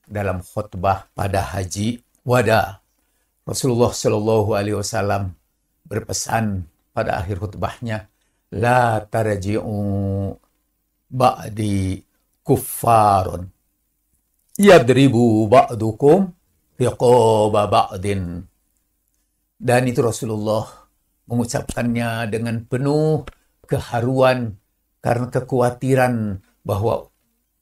dalam khutbah pada haji wada. Rasulullah Shallallahu Alaihi Wasallam berpesan pada akhir khutbahnya, la tarji'u ba'di kuffarun yadribu ba'dukum riqaba ba'din. Dan itu Rasulullah mengucapkannya dengan penuh keharuan karena kekhawatiran bahwa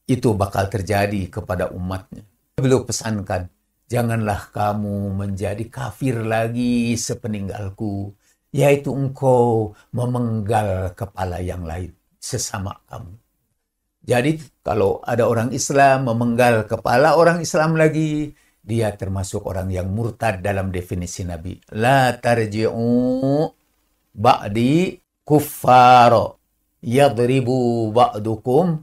itu bakal terjadi kepada umatnya. Beliau pesankan, janganlah kamu menjadi kafir lagi sepeninggalku, yaitu engkau memenggal kepala yang lain sesama kamu. Jadi kalau ada orang Islam memenggal kepala orang Islam lagi, dia termasuk orang yang murtad dalam definisi Nabi. La tarji'u ba'di kuffaro yadribu ba'dukum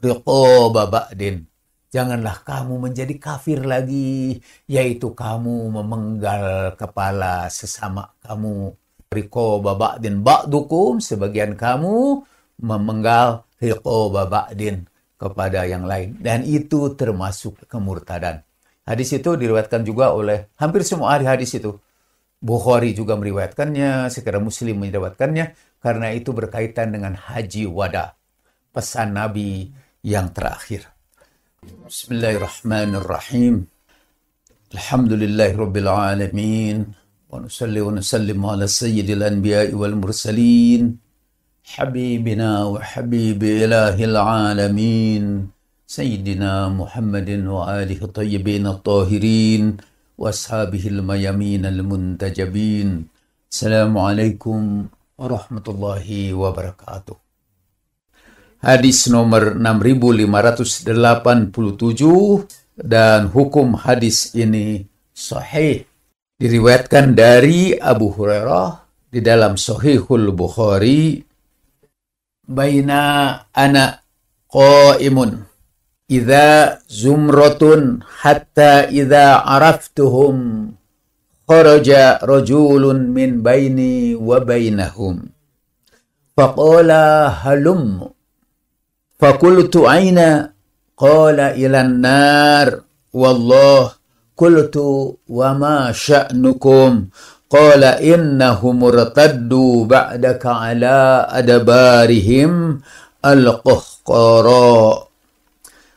riqaba ba'din. Janganlah kamu menjadi kafir lagi, yaitu kamu memenggal kepala sesama kamu. Riqaba ba'din, ba'dukum, sebagian kamu memenggal riqaba ba'din kepada yang lain. Dan itu termasuk kemurtadan. Hadis itu diriwayatkan juga oleh hampir semua ahli hadis itu. Bukhari juga meriwayatkannya, sekarang Muslim meriwayatkannya, karena itu berkaitan dengan haji wada, pesan Nabi yang terakhir. Bismillahirrahmanirrahim. Alhamdulillahirabbil alamin. Wa nusalli wa nusallimu ala sayyidil anbiya'i wal mursalin. Habibina wa habibi ilahil alamin. Sayyidina Muhammadin wa alihi tayyibin at-tahirin wa ashabihil mayamin al-muntajabin. Assalamualaikum warahmatullahi wabarakatuh. Hadis nomor 6587 dan hukum hadis ini sahih. Diriwayatkan dari Abu Hurairah di dalam Sahihul Bukhari, baina ana qaimun idza zumratun hatta idza araftuhum kharaja rajulun min baini wa bainahum faqala halum faqultu aina qala ilan nar wallah qultu wa ma sya'nukum qala innahum murtaddu ba'daka ala adbarihim al-qahqara.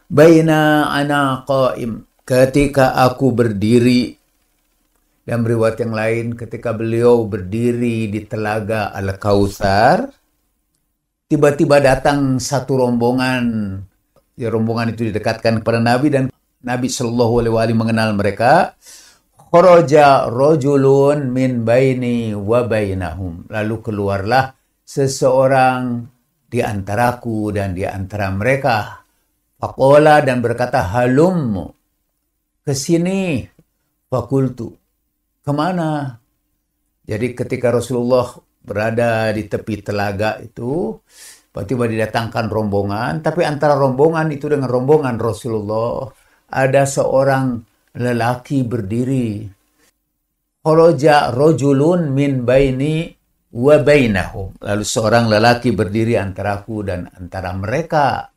Baina ana qaim, ketika aku berdiri, dan riwayat yang lain ketika beliau berdiri di telaga Al-Kautsar, tiba-tiba datang satu rombongan. Ya, rombongan itu didekatkan kepada Nabi dan Nabi Shallallahu Alaihi Wasallam mengenal mereka. Kharaja rajulun min baini wa bainahum. Lalu keluarlah seseorang di antaraku dan di antara mereka. Faqala, dan berkata, halum, ke sini. Fakultu, kemana? Jadi ketika Rasulullah berada di tepi telaga itu, tiba-tiba didatangkan rombongan, tapi antara rombongan itu dengan rombongan Rasulullah, ada seorang lelaki berdiri. Kharaja rajulun min baini wa bainahum. Lalu seorang lelaki berdiri antaraku dan antara mereka.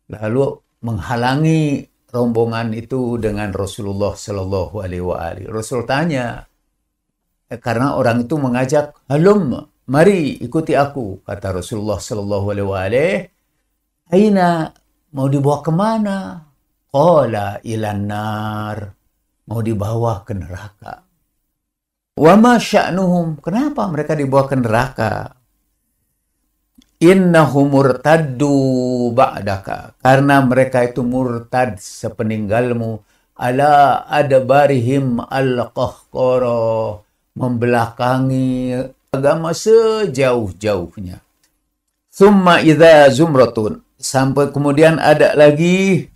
Lalu menghalangi rombongan itu dengan Rasulullah Shallallahu Alaihi Wasallam. Rasul tanya, karena orang itu mengajak, halum, mari ikuti aku. Kata Rasulullah Shallallahu Alaihi Wasallam, aina, mau dibawa kemana? Qala ilan nar, mau dibawa ke neraka. Wa ma sya'nuhum, kenapa mereka dibawa ke neraka? Innahum murtaddu ba'daka, karena mereka itu murtad sepeninggalmu, ala adbarihim al-qahqara, membelakangi agama sejauh-jauhnya. Thumma idza zumratun, sampai kemudian ada lagi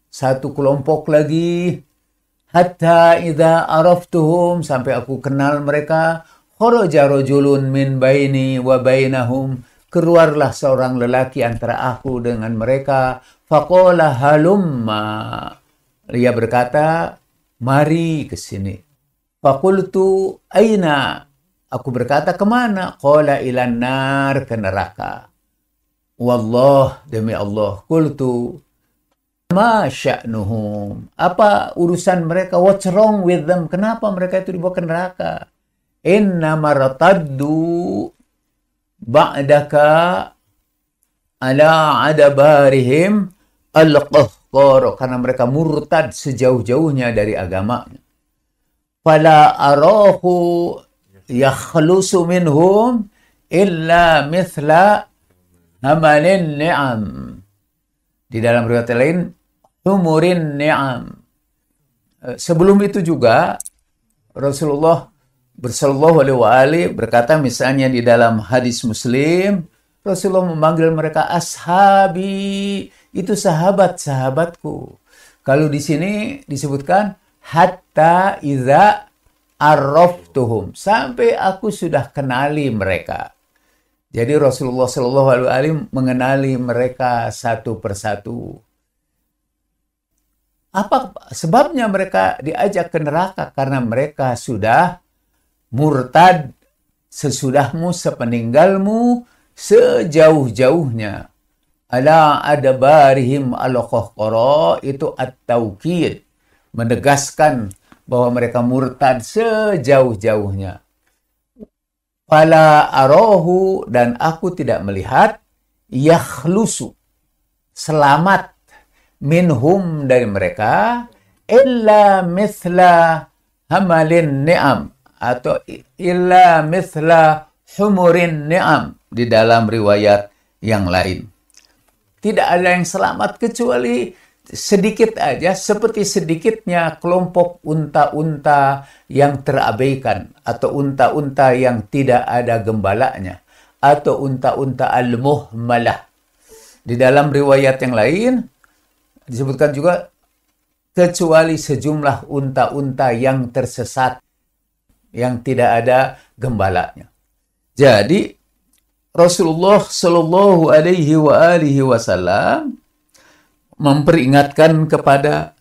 satu kelompok lagi, hatta idza araftuhum, sampai aku kenal mereka, kharaja rajulun min baini wa bainahum, keluarlah seorang lelaki antara aku dengan mereka. Faqala halumma, dia berkata, mari ke sini. Faqultu aina, aku berkata, kemana? Qala ilan nar, ke neraka. Wallah, demi Allah. Qultu, Ma sya'nuhum. Apa urusan mereka? What's wrong with them? Kenapa mereka itu dibawa ke neraka? Inna martaddu ba'daka ala adabarihim al-qahqar. Karena mereka murtad sejauh-jauhnya dari agama. Fala arahu yakhlusu minhum illa mithla hamalin ni'am. Di dalam riwayat lain, humurin ni'am. Sebelum itu juga, Rasulullah sallallahu alaihi wasallam berkata, misalnya di dalam hadis Muslim, Rasulullah memanggil mereka ashabi, itu sahabat-sahabatku. Kalau di sini disebutkan, hatta iza arraftuhum, sampai aku sudah kenali mereka. Jadi Rasulullah Shallallahu Alaihi Wasallam mengenali mereka satu persatu. Apa sebabnya mereka diajak ke neraka? Karena mereka sudah murtad sesudahmu, sepeninggalmu, sejauh-jauhnya. Ala adabarihim al-qahqara, itu at-taukid, menegaskan bahwa mereka murtad sejauh-jauhnya. Fala arahu, dan aku tidak melihat, yakhlusu, selamat, minhum, dari mereka, illa mithla hamalin ni'am, atau illa mithla humurin ni'am, di dalam riwayat yang lain. Tidak ada yang selamat kecuali sedikit aja, seperti sedikitnya kelompok unta-unta yang terabaikan, atau unta-unta yang tidak ada gembalanya, atau unta-unta al-muhmalah. Di dalam riwayat yang lain disebutkan juga, kecuali sejumlah unta-unta yang tersesat, yang tidak ada gembalanya. Jadi Rasulullah Shallallahu Alaihi Wasallam memperingatkan kepada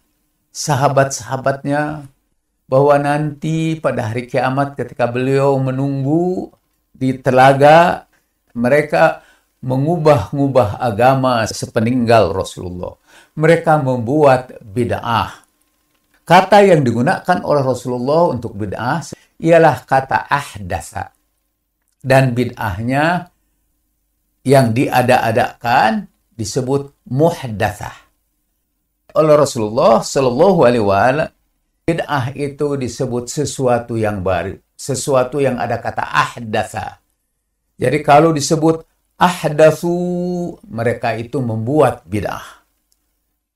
sahabat-sahabatnya bahwa nanti pada hari kiamat ketika beliau menunggu di telaga, mereka mengubah-ubah agama sepeninggal Rasulullah. Mereka membuat bid'ah. Kata yang digunakan oleh Rasulullah untuk bid'ah ialah kata ahdasa. Dan bid'ahnya yang diada-adakan disebut muhdatsah. Oleh Rasulullah Shallallahu Alaihi Wasallam, bid'ah itu disebut sesuatu yang baru, sesuatu yang ada kata ahdatsa. Jadi kalau disebut ahdatsu, mereka itu membuat bid'ah.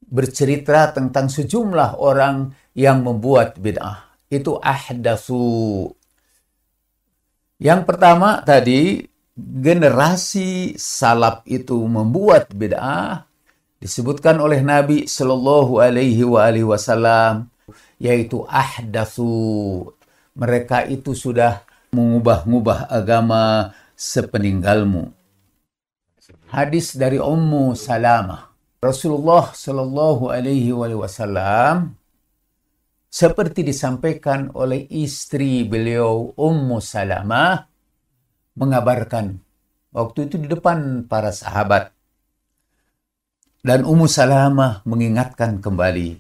Bercerita tentang sejumlah orang yang membuat bid'ah, itu ahdatsu. Yang pertama tadi, generasi salaf itu membuat bid'ah, disebutkan oleh Nabi Shallallahu Alaihi Wasallam, yaitu ahdatsu. Mereka itu sudah mengubah-ubah agama sepeninggalmu. Hadis dari Ummu Salamah. Rasulullah Shallallahu Alaihi Wasallam, seperti disampaikan oleh istri beliau Ummu Salamah, mengabarkan waktu itu di depan para sahabat. Dan Ummu Salamah mengingatkan kembali,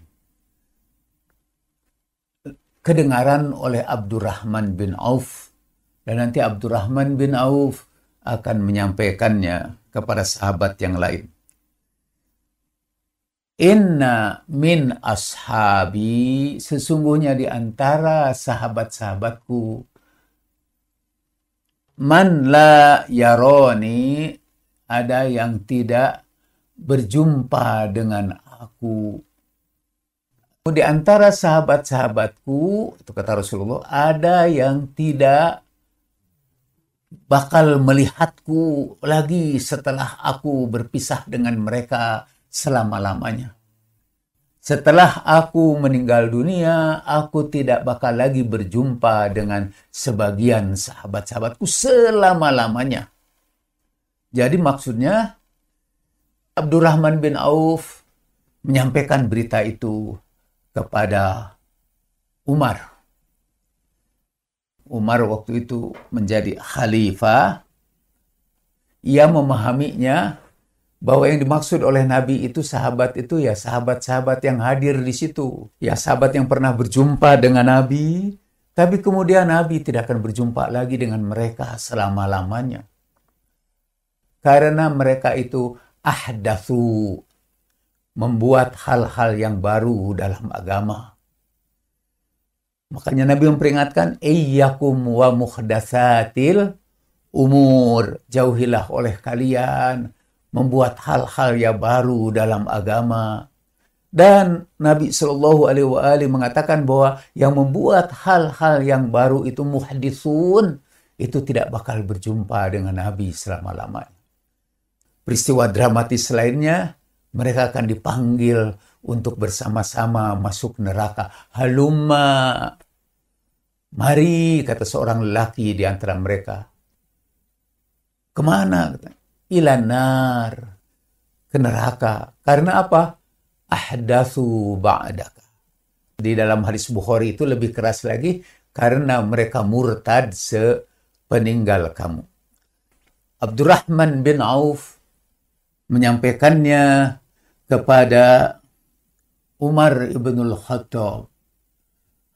kedengaran oleh Abdurrahman bin Auf, dan nanti Abdurrahman bin Auf akan menyampaikannya kepada sahabat yang lain. Inna min ashabi, sesungguhnya di antara sahabat-sahabatku, man la yaroni, ada yang tidak berjumpa dengan aku. Di antara sahabat-sahabatku, itu kata Rasulullah, ada yang tidak bakal melihatku lagi setelah aku berpisah dengan mereka selama-lamanya. Setelah aku meninggal dunia, aku tidak bakal lagi berjumpa dengan sebagian sahabat-sahabatku selama-lamanya. Jadi maksudnya, Abdurrahman bin Auf menyampaikan berita itu kepada Umar. Umar waktu itu menjadi khalifah. Ia memahaminya bahwa yang dimaksud oleh Nabi itu sahabat itu ya sahabat-sahabat yang hadir di situ. Ya sahabat yang pernah berjumpa dengan Nabi, tapi kemudian Nabi tidak akan berjumpa lagi dengan mereka selama-lamanya. Karena mereka itu ahdatsu, membuat hal-hal yang baru dalam agama. Makanya Nabi memperingatkan, iyyakum wa muhdatsatil umur. Jauhilah oleh kalian membuat hal-hal yang baru dalam agama. Dan Nabi Shallallahu Alaihi Wasallam mengatakan bahwa yang membuat hal-hal yang baru itu muhditsun, itu tidak bakal berjumpa dengan Nabi selama-lamanya. Peristiwa dramatis lainnya, mereka akan dipanggil untuk bersama-sama masuk neraka. Halumma, mari, kata seorang lelaki di antara mereka. Kemana? Ilanar, ke neraka. Karena apa? Ahdatsu ba'daka. Di dalam hadis Bukhari itu lebih keras lagi, karena mereka murtad sepeninggal kamu. Abdurrahman bin Auf menyampaikannya kepada Umar ibnul Khattab.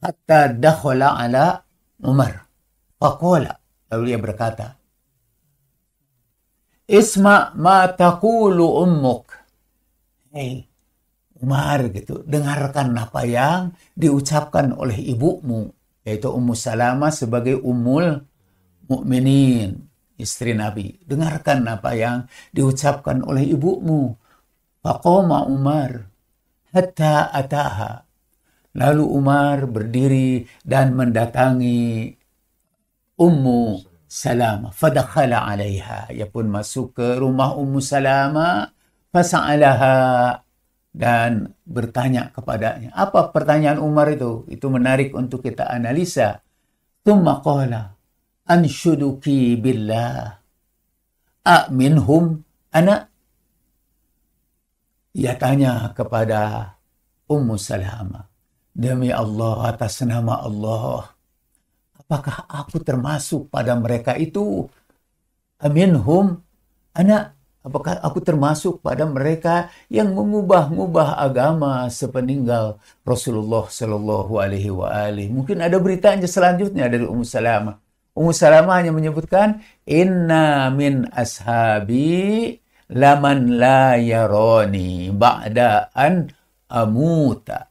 Hatta dakhala ala Umar. Faqala, lalu dia berkata, Isma ma taqulu ummuk. Hei, Umar, gitu, dengarkan apa yang diucapkan oleh ibumu, yaitu Ummu Salamah sebagai Ummul Mukminin, istri Nabi. Dengarkan apa yang diucapkan oleh ibumu. Faqama Umar hatta ataha. Lalu Umar berdiri dan mendatangi Ummu Salamah. Fadakhala alaiha. Ia pun masuk ke rumah Ummu Salamah. Fasa'alaha. Dan bertanya kepadanya. Apa pertanyaan Umar itu? Itu menarik untuk kita analisa. Thumma qala. Anshuduki billah. A'minhum ana. Ia tanya kepada Ummu Salamah. Demi Allah, atas nama Allah, apakah aku termasuk pada mereka itu? Aminhum ana, apakah aku termasuk pada mereka yang mengubah-ubah agama sepeninggal Rasulullah Shallallahu Alaihi Wasallam? Mungkin ada beritanya selanjutnya dari Ummu Salamah. Ummu Salamah hanya menyebutkan, Inna min ashabi laman la yaroni ba'da an amuta.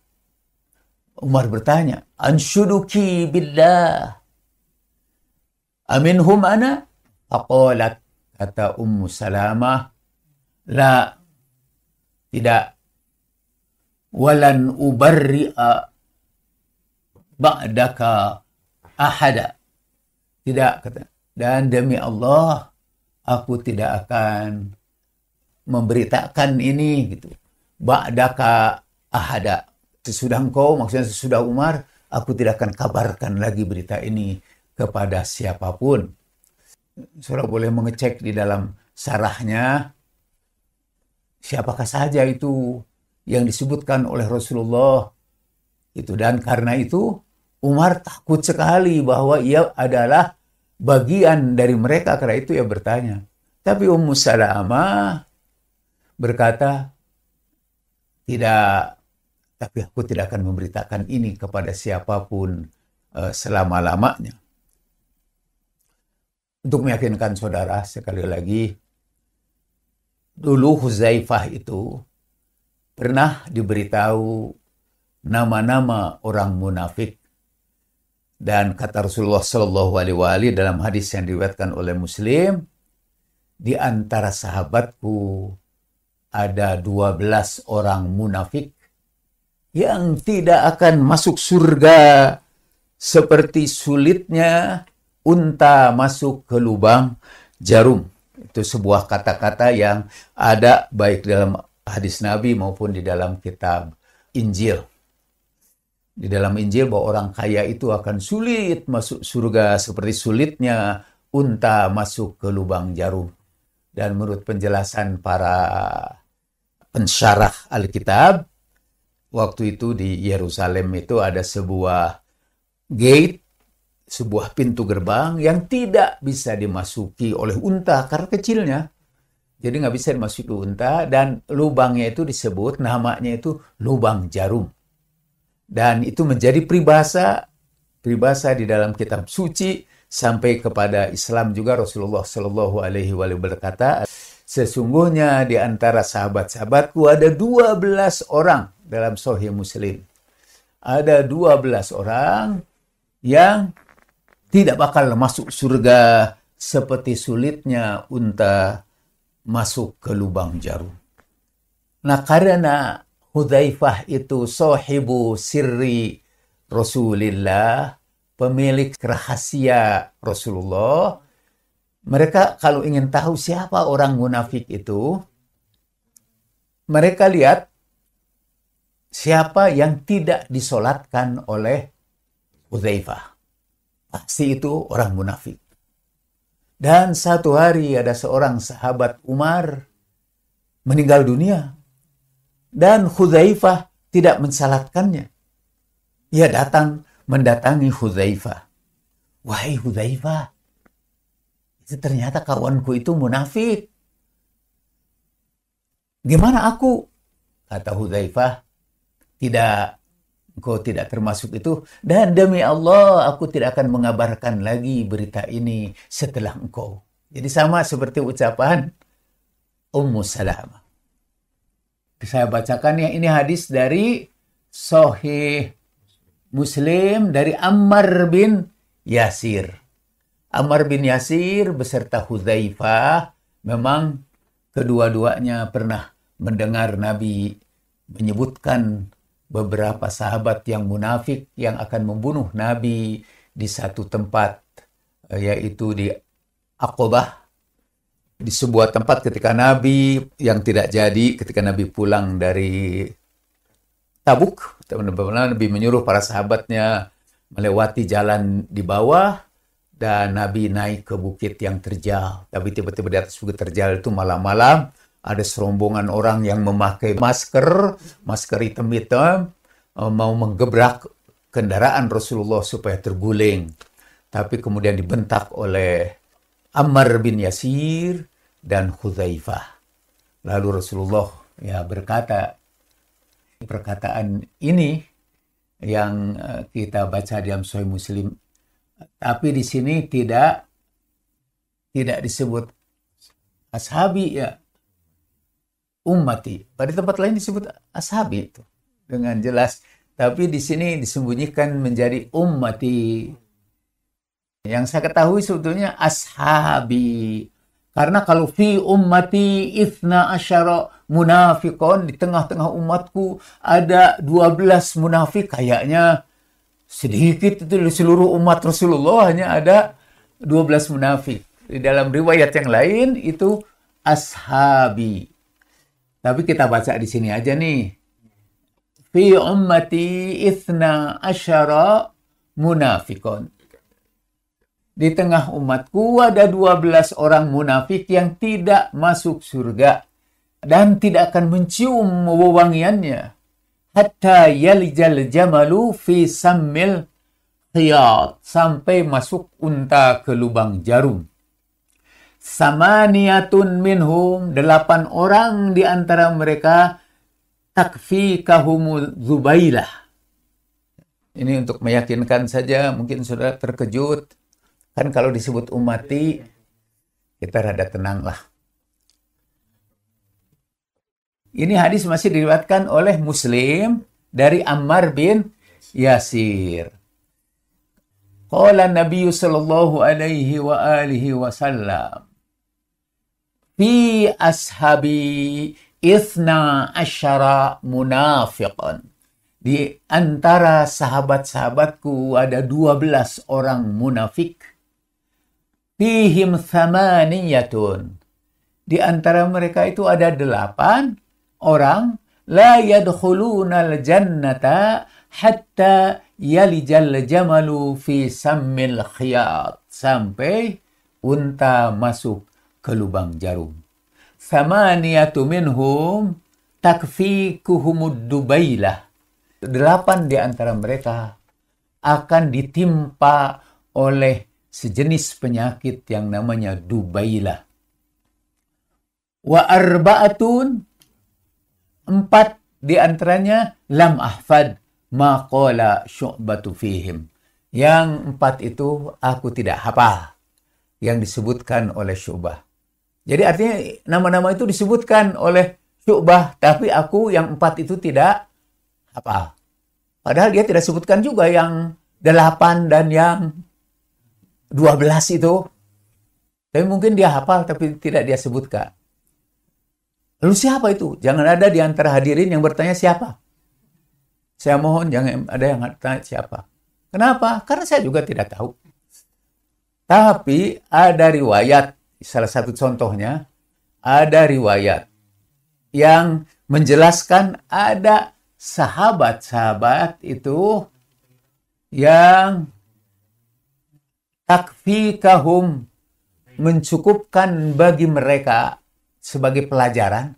Umar bertanya, Anshuduki billah. Aminhum ana? Faqalat, kata Ummu Salamah, la, tidak. Walan ubarri'a ba'daka ahada. Tidak, kata. Dan demi Allah, aku tidak akan memberitakan ini, gitu. Ba'daka ahada. Sesudah engkau, maksudnya sesudah Umar, aku tidak akan kabarkan lagi berita ini kepada siapapun. Saudara boleh mengecek di dalam sarahnya, siapakah saja itu yang disebutkan oleh Rasulullah. Itu, dan karena itu, Umar takut sekali bahwa ia adalah bagian dari mereka. Karena itu ia bertanya. Tapi Ummu Salamah berkata, tidak, tapi aku tidak akan memberitakan ini kepada siapapun selama-lamanya. Untuk meyakinkan saudara, sekali lagi, dulu Huzaifah itu pernah diberitahu nama-nama orang munafik. Dan kata Rasulullah Shallallahu Alaihi Wasallam dalam hadis yang diriwayatkan oleh Muslim, di antara sahabatku ada 12 orang munafik yang tidak akan masuk surga seperti sulitnya unta masuk ke lubang jarum. Itu sebuah kata-kata yang ada baik dalam hadis Nabi maupun di dalam kitab Injil. Di dalam Injil bahwa orang kaya itu akan sulit masuk surga seperti sulitnya unta masuk ke lubang jarum. Dan menurut penjelasan para pensyarah Alkitab, waktu itu di Yerusalem itu ada sebuah gate, sebuah pintu gerbang yang tidak bisa dimasuki oleh unta karena kecilnya. Jadi nggak bisa dimasuki unta, dan lubangnya itu disebut, namanya itu lubang jarum. Dan itu menjadi peribahasa di dalam kitab suci, sampai kepada Islam juga. Rasulullah Shallallahu Alaihi Wasallam berkata, sesungguhnya di antara sahabat-sahabatku ada 12 orang, dalam Sahih Muslim. Ada 12 orang yang tidak bakal masuk surga seperti sulitnya unta masuk ke lubang jarum. Nah, karena Hudzaifah itu sahibu sirri Rasulillah, pemilik rahasia Rasulullah, mereka kalau ingin tahu siapa orang munafik itu, mereka lihat siapa yang tidak disolatkan oleh Hudzaifah. Pasti itu orang munafik. Dan satu hari ada seorang sahabat Umar meninggal dunia. Dan Hudzaifah tidak mensalatkannya. Ia datang mendatangi Hudzaifah. Wahai Hudzaifah, itu ternyata kawanku itu munafik. Gimana aku? Kata Hudzaifah, engkau tidak termasuk itu. Dan demi Allah, aku tidak akan mengabarkan lagi berita ini setelah engkau. Jadi sama seperti ucapan Ummu Salamah. Saya bacakan ya, ini hadis dari Sahih Muslim dari Ammar bin Yasir. Ammar bin Yasir beserta Hudzaifah memang kedua-duanya pernah mendengar Nabi menyebutkan beberapa sahabat yang munafik yang akan membunuh Nabi di satu tempat, yaitu di Aqabah, di sebuah tempat ketika Nabi yang tidak jadi, ketika Nabi pulang dari Tabuk. Nabi menyuruh para sahabatnya melewati jalan di bawah, dan Nabi naik ke bukit yang terjal. Tapi tiba-tiba di atas bukit terjal itu malam-malam ada serombongan orang yang memakai masker hitam-hitam, mau menggebrak kendaraan Rasulullah supaya terguling. Tapi kemudian dibentak oleh Ammar bin Yasir dan Hudzaifah. Lalu Rasulullah berkata, perkataan ini yang kita baca di dalam Sahih Muslim, tapi di sini tidak disebut ashabi, ummati. Pada tempat lain disebut ashabi itu dengan jelas, tapi di sini disembunyikan menjadi ummati. Yang saya ketahui sebetulnya ashabi. Karena kalau fi ummati ithna asyara munafiqon, di tengah-tengah umatku ada 12 munafik, kayaknya sedikit itu. Di seluruh umat Rasulullah hanya ada 12 munafik. Di dalam riwayat yang lain itu ashabi. Tapi kita baca di sini aja nih. Fi ummati ithna asyara munafiqon. Di tengah umatku ada 12 orang munafik yang tidak masuk surga dan tidak akan mencium wewangiannya hatta yalijal jamalu fi sammil khiyat, sampai masuk unta ke lubang jarum. Samaniyatun minhum, 8 orang di antara mereka takfikahumul Zubailah. Ini untuk meyakinkan saja, mungkin sudah terkejut. Kan kalau disebut ummati, kita rada tenang lah. Ini hadis masih diriwayatkan oleh Muslim dari Ammar bin Yasir. Qala Nabi sallallahu alaihi wa alihi wasallam, fi ashabi ithna asyara munafiqan. Di antara sahabat-sahabatku ada 12 orang munafik. Fihim thamaniyatun. Di antara mereka itu ada 8 orang. La yadkhulunal jannata hatta yalijal jamalu fi sammil khiyat. Sampai unta masuk ke lubang jarum. Thamaniyatu minhum takfikuhumud dubailah. 8 di antara mereka akan ditimpa oleh sejenis penyakit yang namanya dubailah. Wa arba'atun, 4 di antaranya lam ahfad ma qala Syu'batu fihim. Yang 4 itu aku tidak hafal yang disebutkan oleh Syu'bah. Jadi artinya nama-nama itu disebutkan oleh Syu'bah, tapi aku yang 4 itu tidak hafal. Padahal dia tidak sebutkan juga yang 8 dan yang 12 itu. Tapi mungkin dia hafal tapi tidak dia sebutkan. Lalu siapa itu? Jangan ada di antara hadirin yang bertanya siapa. Saya mohon jangan ada yang tanya siapa. Kenapa? Karena saya juga tidak tahu. Tapi ada riwayat, salah satu contohnya, ada riwayat yang menjelaskan ada sahabat-sahabat itu yang takfikahum, mencukupkan bagi mereka sebagai pelajaran.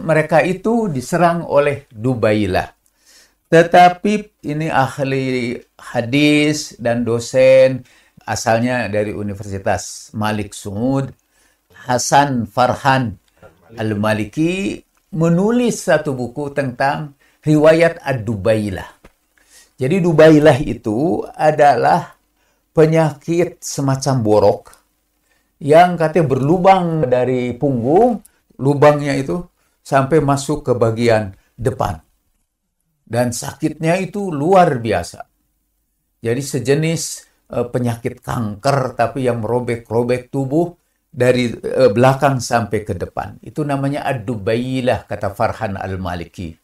Mereka itu diserang oleh Dubailah. Tetapi ini ahli hadis dan dosen asalnya dari Universitas Malik Saud, Hasan Farhan Al-Maliki, menulis satu buku tentang riwayat Ad-Dubailah. Jadi Dubailah itu adalah penyakit semacam borok yang katanya berlubang dari punggung, lubangnya itu sampai masuk ke bagian depan. Dan sakitnya itu luar biasa. Jadi sejenis penyakit kanker tapi yang merobek-robek tubuh dari belakang sampai ke depan. Itu namanya Ad-Dubailah, kata Farhan Al-Maliki.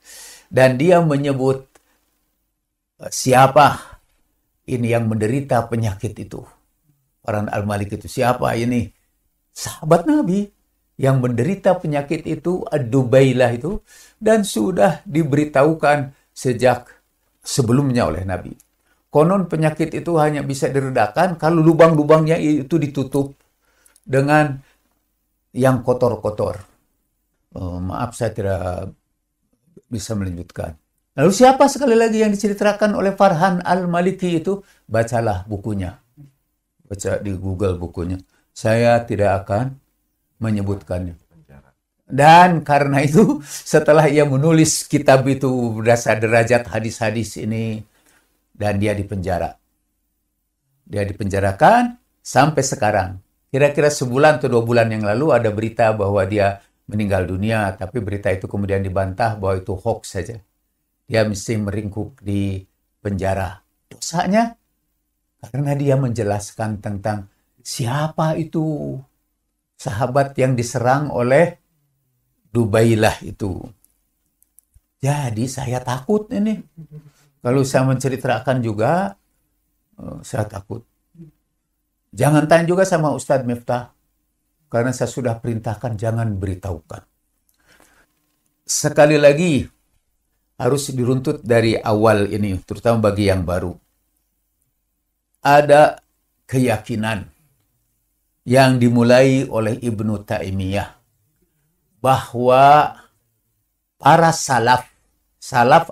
Dan dia menyebut siapa ini yang menderita penyakit itu. Farhan Al-Maliki itu siapa ini? Sahabat Nabi yang menderita penyakit itu, Ad-Dubailah itu, dan sudah diberitahukan sejak sebelumnya oleh Nabi. Konon penyakit itu hanya bisa diredakan kalau lubang-lubangnya itu ditutup dengan yang kotor-kotor. Maaf, saya tidak bisa melanjutkan. Lalu siapa sekali lagi yang diceritakan oleh Farhan Al-Maliki itu? Bacalah bukunya. Baca di Google bukunya. Saya tidak akan menyebutkannya. Dan karena itu, setelah ia menulis kitab itu berdasar derajat hadis-hadis ini, dan dia dipenjara. Dia dipenjarakan sampai sekarang. Kira-kira sebulan atau 2 bulan yang lalu ada berita bahwa dia meninggal dunia, tapi berita itu kemudian dibantah bahwa itu hoax saja. Dia mesti meringkuk di penjara. Dosanya karena dia menjelaskan tentang siapa itu sahabat yang diserang oleh Dubailah itu. Jadi saya takut ini. Kalau saya menceritakan juga, saya takut. Jangan tanya juga sama Ustadz Miftah. Karena saya sudah perintahkan jangan beritahukan. Sekali lagi, harus diruntut dari awal ini, terutama bagi yang baru. Ada keyakinan yang dimulai oleh Ibnu Taimiyah bahwa para salaf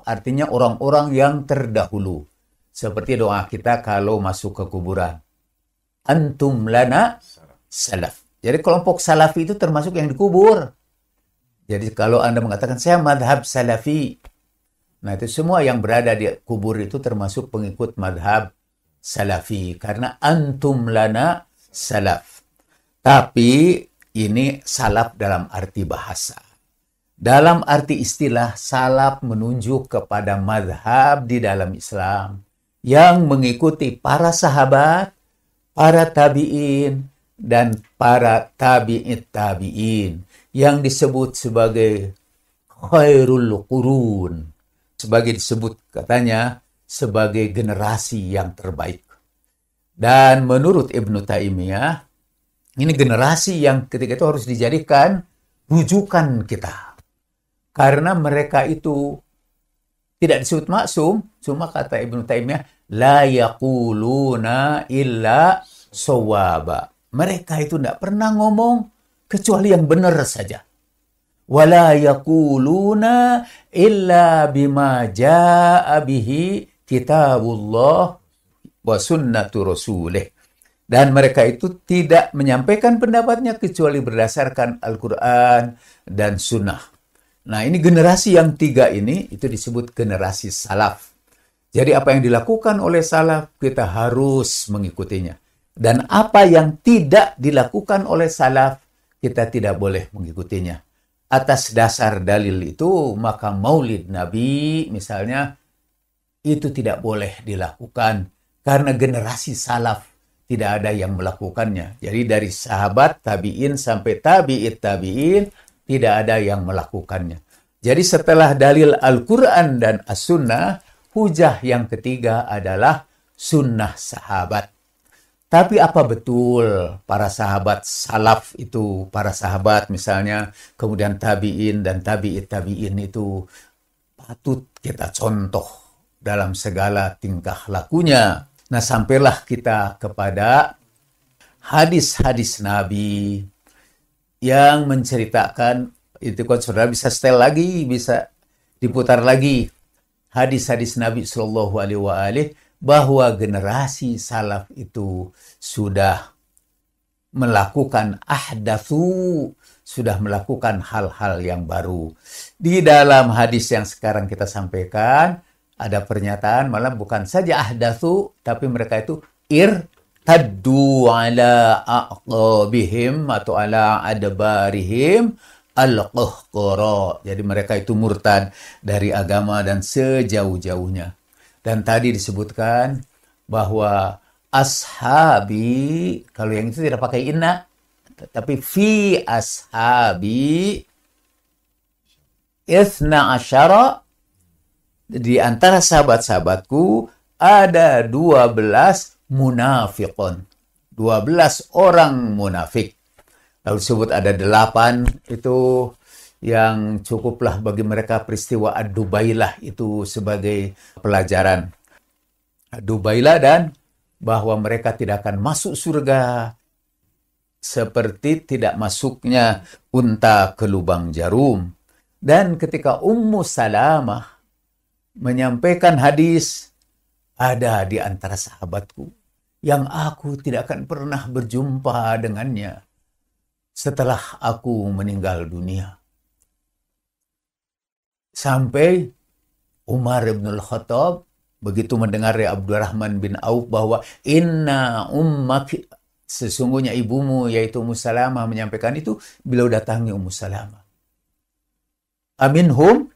artinya orang-orang yang terdahulu. Seperti doa kita kalau masuk ke kuburan. Antum lana salaf. Jadi kelompok salafi itu termasuk yang dikubur. Jadi kalau Anda mengatakan saya madhab salafi, nah itu semua yang berada di kubur itu termasuk pengikut madhab salafi. Karena antum lana salaf. Tapi ini salaf dalam arti bahasa. Dalam arti istilah, salaf menunjuk kepada madhab di dalam Islam yang mengikuti para sahabat, para tabi'in, dan para tabi'it tabi'in yang disebut sebagai khairul qurun. Sebagai disebut katanya sebagai generasi yang terbaik. Dan menurut Ibnu Taimiyah, ini generasi yang ketika itu harus dijadikan rujukan kita. Karena mereka itu tidak disebut maksum, cuma kata Ibnu Taimiyah, la yaquluna illa sawaba. Mereka itu tidak pernah ngomong kecuali yang benar saja. Wala yaquluna illa bima jaa bihi kitabullah wa sunnatu rasulih. Dan mereka itu tidak menyampaikan pendapatnya kecuali berdasarkan Al-Quran dan Sunnah. Nah, ini generasi yang tiga ini, itu disebut generasi salaf. Jadi apa yang dilakukan oleh salaf, kita harus mengikutinya. Dan apa yang tidak dilakukan oleh salaf, kita tidak boleh mengikutinya. Atas dasar dalil itu, maka maulid Nabi misalnya, itu tidak boleh dilakukan. Karena generasi salaf tidak ada yang melakukannya. Jadi dari sahabat, tabi'in, sampai tabi'it tabi'in, tidak ada yang melakukannya. Jadi setelah dalil Al-Quran dan As-Sunnah, hujah yang ketiga adalah sunnah sahabat. Tapi apa betul para sahabat salaf itu, para sahabat misalnya, kemudian tabi'in dan tabi'it tabi'in itu patut kita contoh dalam segala tingkah lakunya. Nah, sampailah kita kepada hadis-hadis Nabi yang menceritakan, itu kan saudara bisa setel lagi, bisa diputar lagi, hadis-hadis Nabi Shallallahu Alaihi Wasallam bahwa generasi salaf itu sudah melakukan ahdatsu, sudah melakukan hal-hal yang baru. Di dalam hadis yang sekarang kita sampaikan, ada pernyataan malah bukan saja ahdatsu, tapi mereka itu irtaddu ala aqabihim atau ala adbarihim al-qahqara. Jadi mereka itu murtad dari agama dan sejauh-jauhnya. Dan tadi disebutkan bahwa ashabi, kalau yang itu tidak pakai inna, tapi fi ashabi ithna asyara, di antara sahabat-sahabatku ada 12 munafiqun. 12 orang munafik. Lalu disebut ada 8 itu yang cukuplah bagi mereka peristiwa Ad-Dubailah itu sebagai pelajaran. Ad-Dubailah dan bahwa mereka tidak akan masuk surga seperti tidak masuknya unta ke lubang jarum. Dan ketika Ummu Salamah menyampaikan hadis, ada di antara sahabatku yang aku tidak akan pernah berjumpa dengannya setelah aku meninggal dunia. Sampai Umar bin Al-Khattab begitu mendengar dari Abdurrahman bin Auf bahwa inna ummaki, sesungguhnya ibumu yaitu Ummu Salamah menyampaikan itu, beliau datangi Ummu Salamah. Aminhum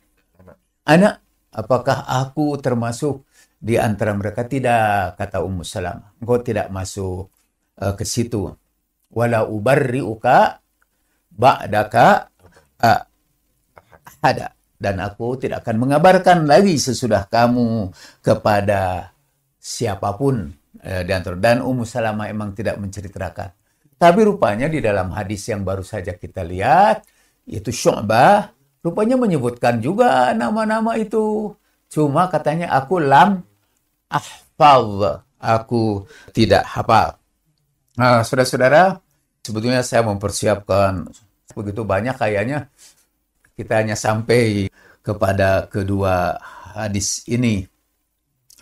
anak, apakah aku termasuk di antara mereka? Tidak, kata Ummu Salamah. Engkau tidak masuk ke situ. Wala ubarri'uka ba'daka ahada. Dan aku tidak akan mengabarkan lagi sesudah kamu kepada siapapun di antara. Dan Ummu Salamah emang tidak menceritakan. Tapi rupanya di dalam hadis yang baru saja kita lihat, yaitu Syu'bah, rupanya menyebutkan juga nama-nama itu. Cuma katanya aku lam ahfaz, aku tidak hafal. Nah, saudara-saudara, sebetulnya saya mempersiapkan begitu banyak, kayaknya kita hanya sampai kepada kedua hadis ini.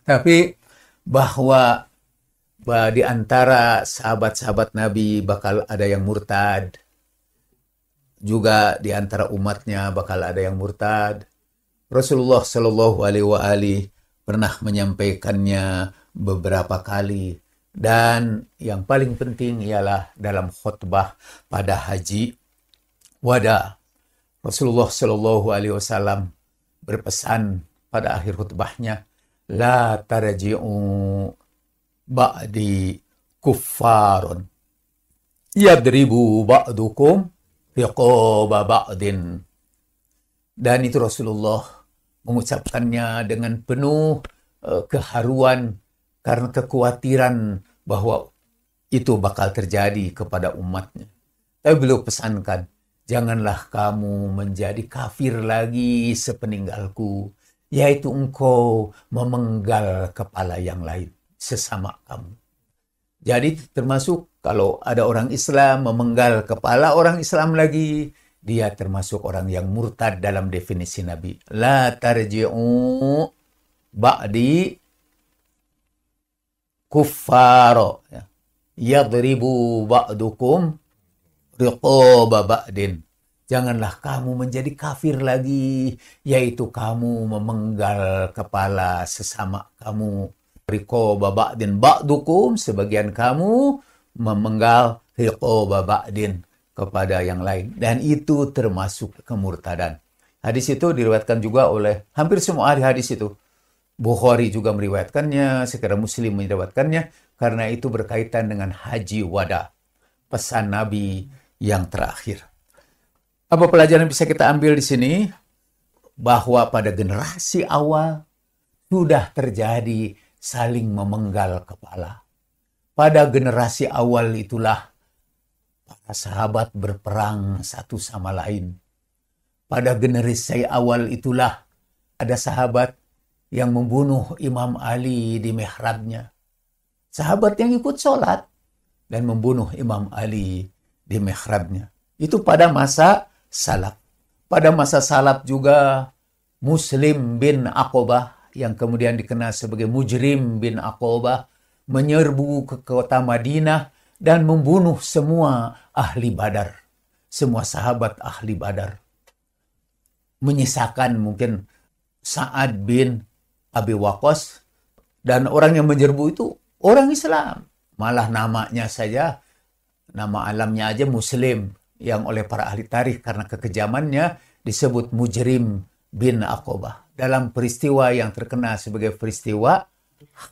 Tapi bahwa di antara sahabat-sahabat Nabi bakal ada yang murtad, juga di antara umatnya bakal ada yang murtad. Rasulullah Shallallahu Alaihi Wasallam pernah menyampaikannya beberapa kali. Dan yang paling penting ialah dalam khutbah pada haji wada. Rasulullah Shallallahu Alaihi Wasallam berpesan pada akhir khutbahnya, la tarji'u ba'di kuffarun yadribu ba'dukum riqaba ba'din. Dan itu Rasulullah mengucapkannya dengan penuh keharuan karena kekhawatiran bahwa itu bakal terjadi kepada umatnya. Tapi beliau pesankan, janganlah kamu menjadi kafir lagi sepeninggalku, yaitu engkau memenggal kepala yang lain sesama kamu. Jadi termasuk kalau ada orang Islam memenggal kepala orang Islam lagi, dia termasuk orang yang murtad dalam definisi Nabi. La tarji'u ba'di kuffaro. Ya. yadribu ba'dukum riqaba ba'din. Janganlah kamu menjadi kafir lagi, yaitu kamu memenggal kepala sesama kamu. Riqaba ba'din, ba'dukum, sebagian kamu memenggal riqaba ba'din, kepada yang lain. Dan itu termasuk kemurtadan. Hadis itu diriwayatkan juga oleh hampir semua ahli hadis itu. Bukhari juga meriwayatkannya, sekedar Muslim meriwayatkannya, karena itu berkaitan dengan haji wada, pesan Nabi yang terakhir. Apa pelajaran bisa kita ambil di sini? Bahwa pada generasi awal sudah terjadi saling memenggal kepala. Pada generasi awal itulah para sahabat berperang satu sama lain. Pada generasi awal itulah ada sahabat yang membunuh Imam Ali di mihrabnya. Sahabat yang ikut sholat dan membunuh Imam Ali di mihrabnya. Itu pada masa salaf. Pada masa salaf juga Muslim bin Aqabah, yang kemudian dikenal sebagai Mujrim bin Aqabah, menyerbu ke kota Madinah dan membunuh semua ahli Badar. Semua sahabat ahli Badar. Menyisakan mungkin Sa'ad bin Abi Waqqas, dan orang yang menyerbu itu orang Islam. Malah namanya saja, nama alamnya aja Muslim, yang oleh para ahli tarikh karena kekejamannya disebut Mujrim bin Aqabah. Dalam peristiwa yang terkenal sebagai peristiwa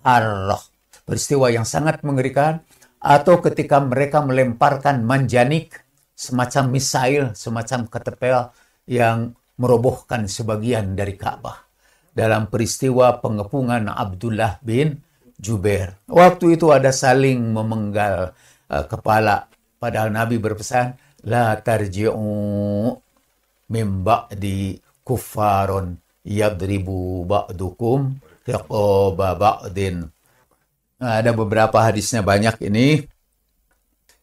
Harrah. Peristiwa yang sangat mengerikan, atau ketika mereka melemparkan manjanik, semacam misail, semacam ketepel yang merobohkan sebagian dari Ka'bah. Dalam peristiwa pengepungan Abdullah bin Jubair. Waktu itu ada saling memenggal kepala. Padahal Nabi berpesan, la tarji'u min ba'di kuffaron yadribu ba'dukum riqaba ba'din. Ada beberapa hadisnya banyak ini.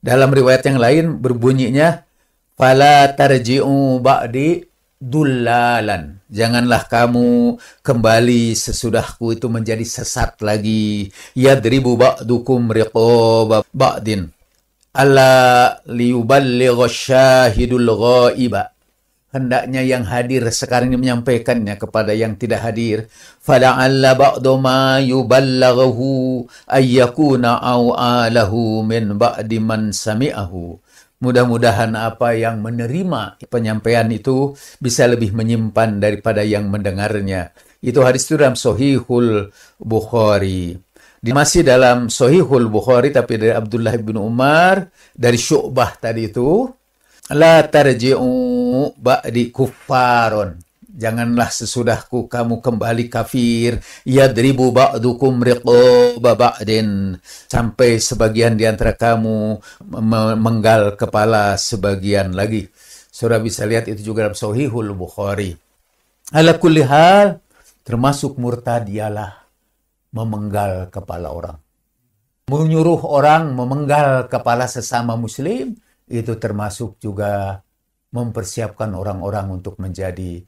Dalam riwayat yang lain berbunyinya, fala tarji'u ba'di dullalan. Janganlah kamu kembali sesudahku itu menjadi sesat lagi. Yadribu ba'dukum riqaba ba'din. Alla liyuballigha syahidul ghaiba. Hendaknya yang hadir sekarang ini menyampaikannya kepada yang tidak hadir. Fala'alla ba'du ma yuballaghu ayyakuna aw'alahu min ba'di man sami'ahu. Mudah-mudahan apa yang menerima penyampaian itu bisa lebih menyimpan daripada yang mendengarnya. Itu hadis itu dalam Sahihul Bukhari. Masih dalam Sahihul Bukhari, tapi dari Abdullah bin Umar, dari Syu'bah tadi itu, la tarji'u ba'di kuffaron. Janganlah sesudahku kamu kembali kafir. Yadribu ba'dukum riqaba ba'din. Sampai sebagian di antara kamu memenggal kepala sebagian lagi. Saudara bisa lihat itu juga dalam Sahihul Bukhari. Ala kulli hal, termasuk murtad ialah memenggal kepala orang. Menyuruh orang memenggal kepala sesama muslim, itu termasuk juga mempersiapkan orang-orang untuk menjadi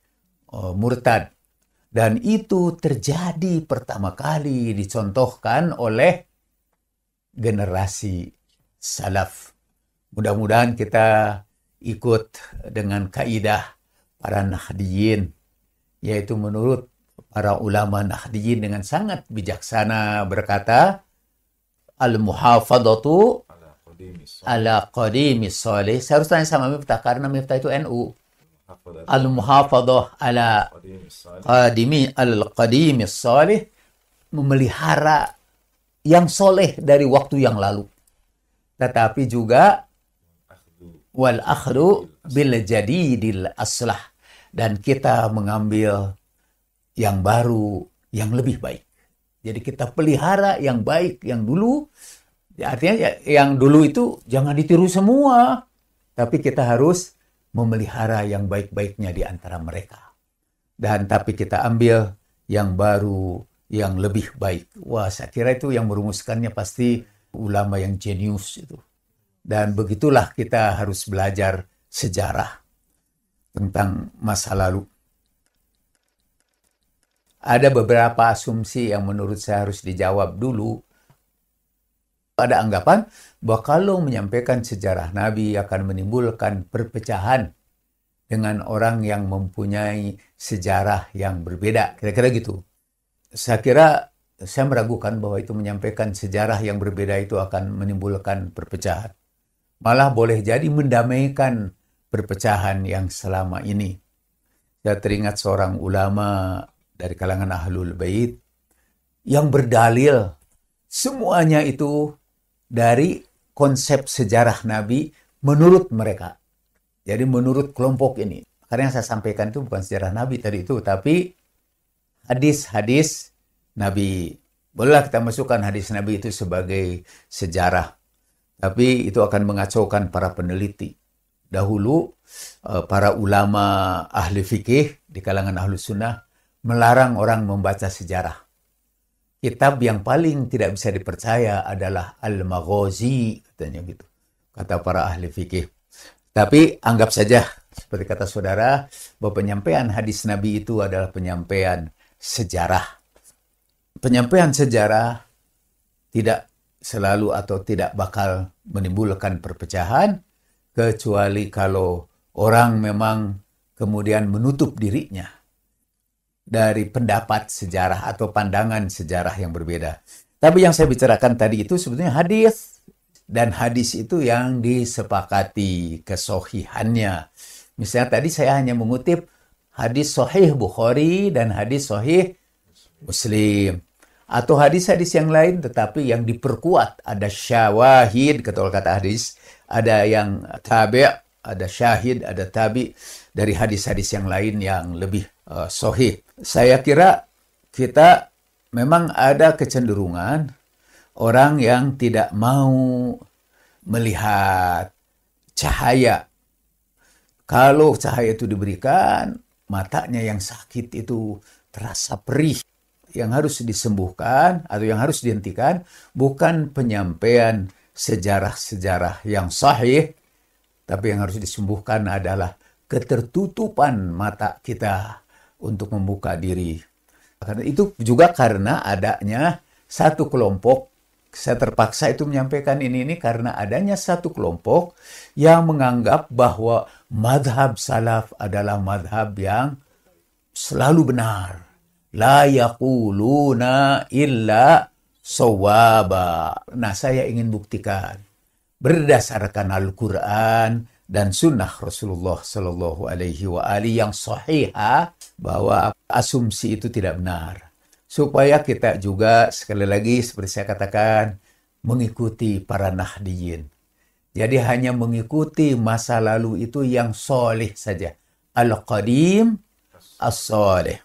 murtad. Dan itu terjadi pertama kali dicontohkan oleh generasi salaf. Mudah-mudahan kita ikut dengan kaidah para Nahdliyin, yaitu menurut para ulama Nahdliyin dengan sangat bijaksana berkata, al-muhafadatu ala qadimis salih. Saya harus tanya sama Miftah karena Miftah itu NU. Al-muhafadah ala al-qadimis salih, memelihara yang soleh dari waktu yang lalu. Tetapi juga wal akhdu bil jadidil aslah, dan kita mengambil yang baru, yang lebih baik. Jadi kita pelihara yang baik, yang dulu. Artinya yang dulu itu jangan ditiru semua, tapi kita harus memelihara yang baik-baiknya di antara mereka. Dan tapi kita ambil yang baru, yang lebih baik. Wah, saya kira itu yang merumuskannya pasti ulama yang jenius itu. Dan begitulah kita harus belajar sejarah tentang masa lalu. Ada beberapa asumsi yang menurut saya harus dijawab dulu. Ada anggapan bahwa kalau menyampaikan sejarah Nabi akan menimbulkan perpecahan dengan orang yang mempunyai sejarah yang berbeda. Kira-kira gitu. Saya kira saya meragukan bahwa itu menyampaikan sejarah yang berbeda itu akan menimbulkan perpecahan. Malah boleh jadi mendamaikan perpecahan yang selama ini. Saya teringat seorang ulama dari kalangan Ahlul Bait yang berdalil semuanya itu dari konsep sejarah Nabi menurut mereka. Jadi menurut kelompok ini. Karena yang saya sampaikan itu bukan sejarah Nabi tadi itu, tapi hadis-hadis Nabi. Bolehlah kita masukkan hadis Nabi itu sebagai sejarah. Tapi itu akan mengacaukan para peneliti. Dahulu, para ulama ahli fikih di kalangan ahlu sunnah melarang orang membaca sejarah. Kitab yang paling tidak bisa dipercaya adalah Al-Maghazi, katanya gitu. Kata para ahli fikih. Tapi anggap saja, seperti kata saudara, bahwa penyampaian hadis Nabi itu adalah penyampaian sejarah. Penyampaian sejarah tidak selalu atau tidak bakal menimbulkan perpecahan, kecuali kalau orang memang kemudian menutup dirinya dari pendapat sejarah atau pandangan sejarah yang berbeda. Tapi yang saya bicarakan tadi itu sebetulnya hadis, dan hadis itu yang disepakati kesohihannya. Misalnya tadi saya hanya mengutip hadis sahih Bukhari dan hadis sahih Muslim. Atau hadis-hadis yang lain tetapi yang diperkuat. Ada syawahid, kata hadis. Ada yang tabi', ada syahid, ada tabi' dari hadis-hadis yang lain yang lebih sahih. Saya kira kita memang ada kecenderungan orang yang tidak mau melihat cahaya. Kalau cahaya itu diberikan, matanya yang sakit itu terasa perih. Yang harus disembuhkan atau yang harus dihentikan bukan penyampaian sejarah-sejarah yang sahih, tapi yang harus disembuhkan adalah ketertutupan mata kita untuk membuka diri. Karena itu juga karena adanya satu kelompok, saya terpaksa itu menyampaikan ini karena adanya satu kelompok yang menganggap bahwa madhab salaf adalah madhab yang selalu benar. La yaquluna illa sawaba. Nah, saya ingin buktikan berdasarkan Al-Quran dan sunnah Rasulullah Sallallahu Alaihi Wasallam yang sahihah bahwa asumsi itu tidak benar. Supaya kita juga sekali lagi seperti saya katakan mengikuti para Nahdiyin. Jadi hanya mengikuti masa lalu itu yang soleh saja. Al-Qadim, As-Soleh.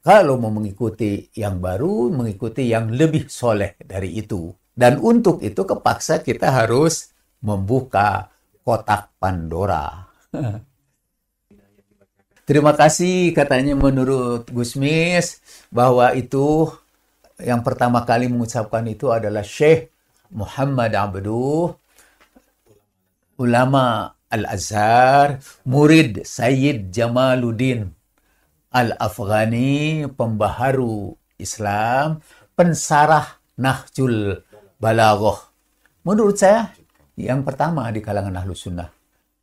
Kalau mau mengikuti yang baru, mengikuti yang lebih soleh dari itu. Dan untuk itu kepaksa kita harus membuka kotak Pandora. Terima kasih katanya menurut Gusmis bahwa itu yang pertama kali mengucapkan itu adalah Syekh Muhammad Abduh, ulama Al-Azhar, murid Sayyid Jamaluddin Al-Afghani, pembaharu Islam, pensarah Nahjul Balaghah. Menurut saya, yang pertama di kalangan Ahlus Sunnah.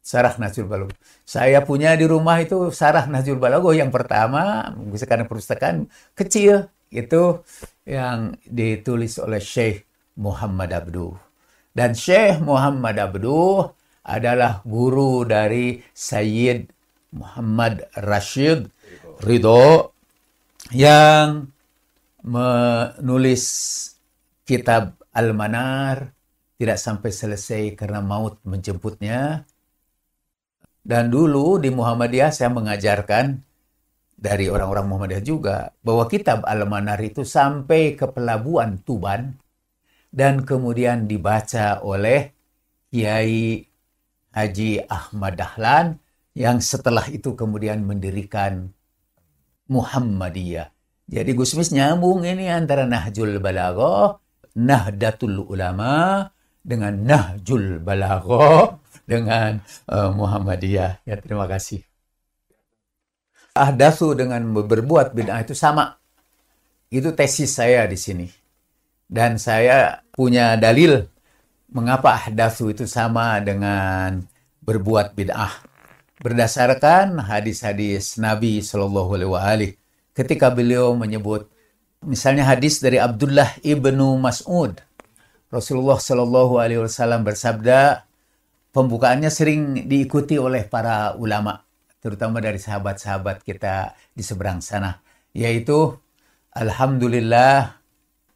Sarah Nahjul Balaghah. Saya punya di rumah itu Sarah Nahjul Balaghah yang pertama, karena perpustakaan kecil, itu yang ditulis oleh Syekh Muhammad Abduh. Dan Syekh Muhammad Abduh adalah guru dari Sayyid Muhammad Rashid Ridho yang menulis kitab Al-Manar, tidak sampai selesai karena maut menjemputnya. Dan dulu di Muhammadiyah saya mengajarkan dari orang-orang Muhammadiyah juga bahwa kitab Al-Manar itu sampai ke pelabuhan Tuban dan kemudian dibaca oleh Kiai Haji Ahmad Dahlan yang setelah itu kemudian mendirikan Muhammadiyah. Jadi Gusmis nyambung ini antara Nahjul Balaghah, Nahdlatul Ulama dengan Nahjul Balaghah dengan Muhammadiyah. Ya, terima kasih. Ahdatsu dengan berbuat bid'ah itu sama. Itu tesis saya di sini. Dan saya punya dalil mengapa ahdatsu itu sama dengan berbuat bid'ah. Berdasarkan hadis-hadis Nabi Shallallahu Alaihi Wasallam ketika beliau menyebut, misalnya hadis dari Abdullah ibnu Mas'ud, Rasulullah Shallallahu Alaihi Wasallam bersabda, pembukaannya sering diikuti oleh para ulama, terutama dari sahabat-sahabat kita di seberang sana, yaitu Alhamdulillah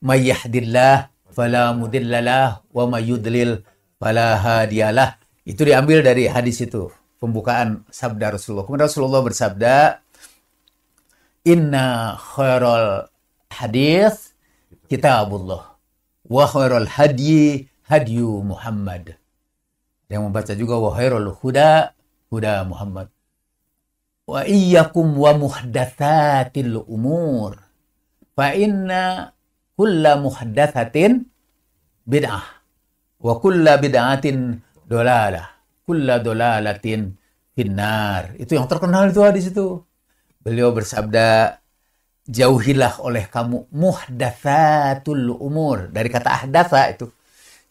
may yahdillah fala mudhillalah wa may yudlil fala hadiyalah. Itu diambil dari hadis itu, pembukaan sabda Rasulullah. Kemudian Rasulullah bersabda, inna khairal hadis kitabullah wa khairal hadyi hadyu Muhammad. Yang membaca juga wa khairul huda huda Muhammad. Wa iyyakum wa muhdatsatil umur. Fa inna kulla muhdatsatin bid'ah wa kulla bid'atin dolalah. Kulla dolalatin finnar. Itu yang terkenal itu hadis itu. Beliau bersabda, jauhilah oleh kamu muhdatsatul umur. Dari kata ahdatsa itu.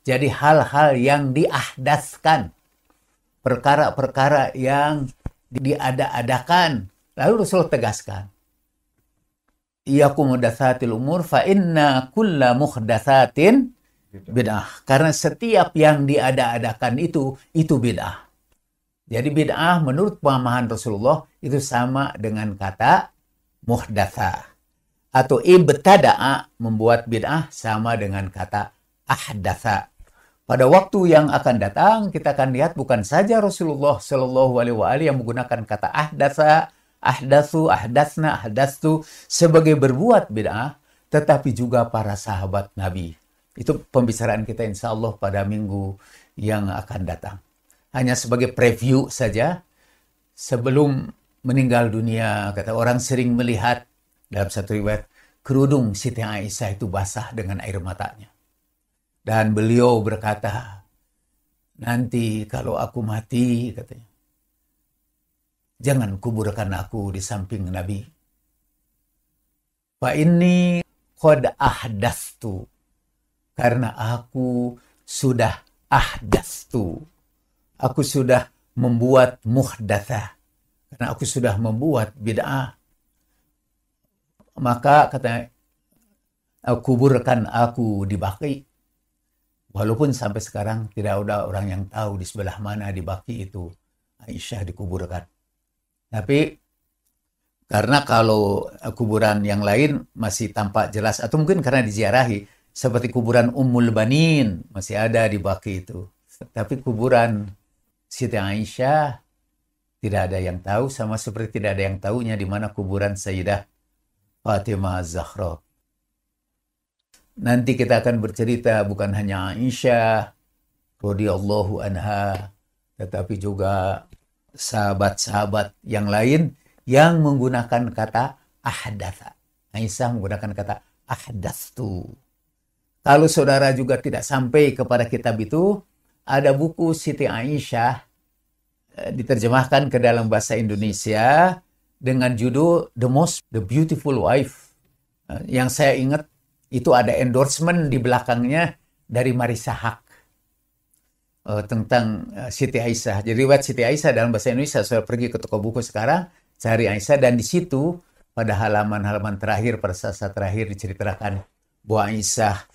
Jadi hal-hal yang diahdaskan. Perkara-perkara yang diada-adakan. Lalu Rasul tegaskan. Iyakum muhdatsatil umur fa inna kulla muhdatsatin bid'ah. Karena setiap yang diada-adakan itu bid'ah. Jadi bid'ah menurut pemahaman Rasulullah itu sama dengan kata muhdatsa. Atau ibtada'a, membuat bid'ah, sama dengan kata ahdatsa. Pada waktu yang akan datang kita akan lihat bukan saja Rasulullah Shallallahu Alaihi Wasallam yang menggunakan kata ahdatsa, ahdatsu, ahdatsna, ahdatsu sebagai berbuat bid'ah, tetapi juga para sahabat Nabi. Itu pembicaraan kita insya Allah pada minggu yang akan datang. Hanya sebagai preview saja, sebelum meninggal dunia, kata orang sering melihat dalam satu riwayat, kerudung Siti Aisyah itu basah dengan air matanya. Dan beliau berkata, nanti kalau aku mati, katanya, jangan kuburkan aku di samping Nabi. Fa inni qad ahdastu. Karena aku sudah ahdastu. Aku sudah membuat muhdatsa. Karena aku sudah membuat bid'ah. Maka katanya, kuburkan aku di Baqi. Walaupun sampai sekarang tidak ada orang yang tahu di sebelah mana di Baqi itu Aisyah dikuburkan. Tapi karena kalau kuburan yang lain masih tampak jelas, atau mungkin karena diziarahi, seperti kuburan Ummul Banin masih ada di Baqi itu. Tapi kuburan Siti Aisyah tidak ada yang tahu, sama seperti tidak ada yang tahunya di mana kuburan Sayyidah Fatimah Az-Zahra. Nanti kita akan bercerita bukan hanya Aisyah radhiyallahu anha, tetapi juga sahabat-sahabat yang lain yang menggunakan kata ahdatsa. Aisyah menggunakan kata ahdatstu. Kalau saudara juga tidak sampai kepada kitab itu, ada buku Siti Aisyah diterjemahkan ke dalam bahasa Indonesia dengan judul The Beautiful Wife. Yang saya ingat itu ada endorsement di belakangnya dari Marissa Haque tentang Siti Aisyah. Jadi riwayat Siti Aisyah dalam bahasa Indonesia, saya pergi ke toko buku sekarang, cari Aisyah, dan di situ pada halaman-halaman terakhir, pada saat terakhir diceritakan bahwa Aisyah,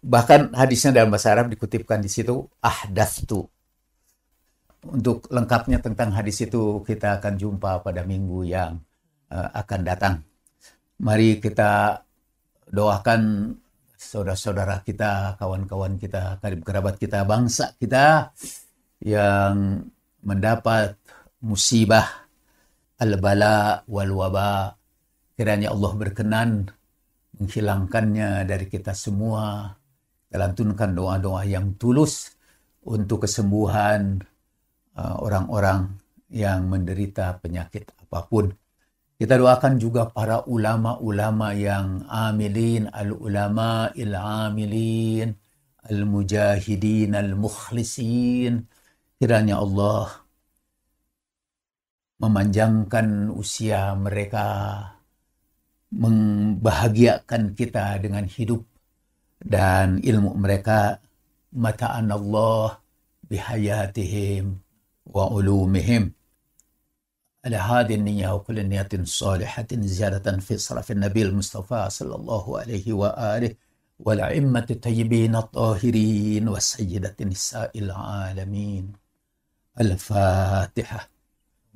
bahkan hadisnya dalam bahasa Arab dikutipkan di situ, ahdatstu. Untuk lengkapnya tentang hadis itu kita akan jumpa pada minggu yang akan datang. Mari kita doakan saudara-saudara kita, kawan-kawan kita, karib kerabat kita, bangsa kita yang mendapat musibah al-bala wal waba. Kiranya Allah berkenan menghilangkannya dari kita semua. Lantunkan doa-doa yang tulus untuk kesembuhan orang-orang yang menderita penyakit apapun. Kita doakan juga para ulama-ulama yang amilin, al-ulama il-amilin, al-mujahidin, al-mukhlisin. Kiranya Allah memanjangkan usia mereka, membahagiakan kita dengan hidup dan ilmu mereka mata'an Allah bihayatihim wa ulumihim. على هذه النية وكل نية صالحة زيادة في صرف النبي المصطفى صلى الله عليه وآله والأئمة الطيبين الطاهرين والسيدة نساء العالمين. الفاتحة.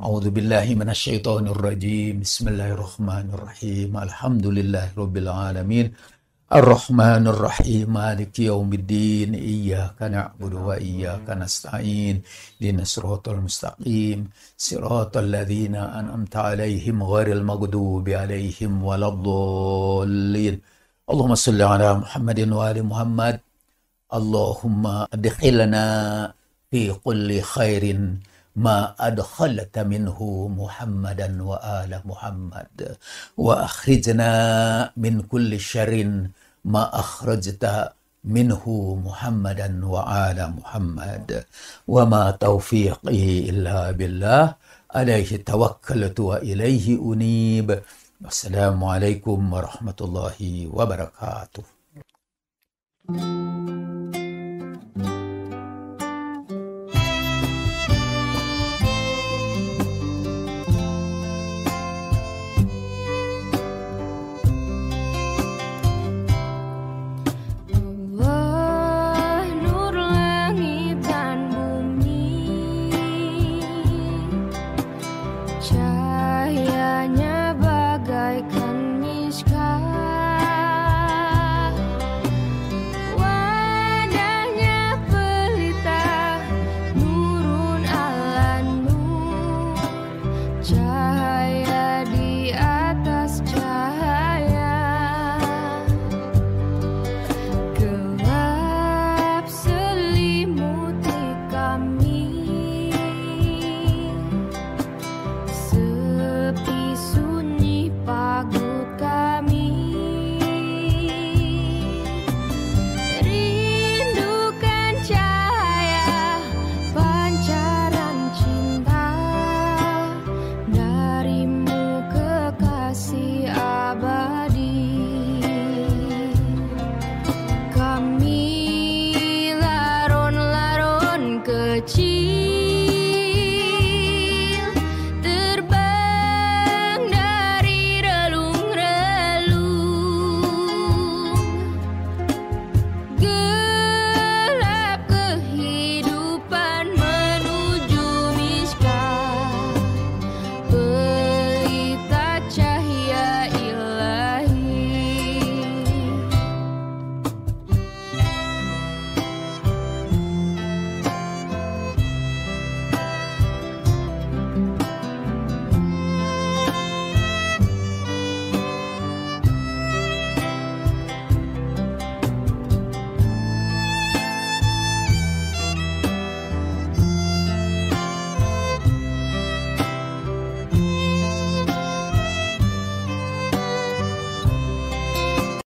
أعوذ بالله من الشيطان الرجيم. بسم الله الرحمن الرحيم. الحمد لله رب العالمين الرحمن الرحيم مالك يوم الدين إياك نعبد وإياك نستعين اهدنا الصراط المستقيم صراط الذين أنعمت عليهم غير المغضوب عليهم ولا الضالين. اللهم صل على محمد وآل محمد. اللهم أدخلنا في كل خير ما أدخلت منه محمدا وآل محمد وأخرجنا من كل شر ما أخرجت منه محمدا وآل محمد وما توفيقي إلا بالله عليه توكلت وإليه أنيب. السلام عليكم ورحمة الله وبركاته.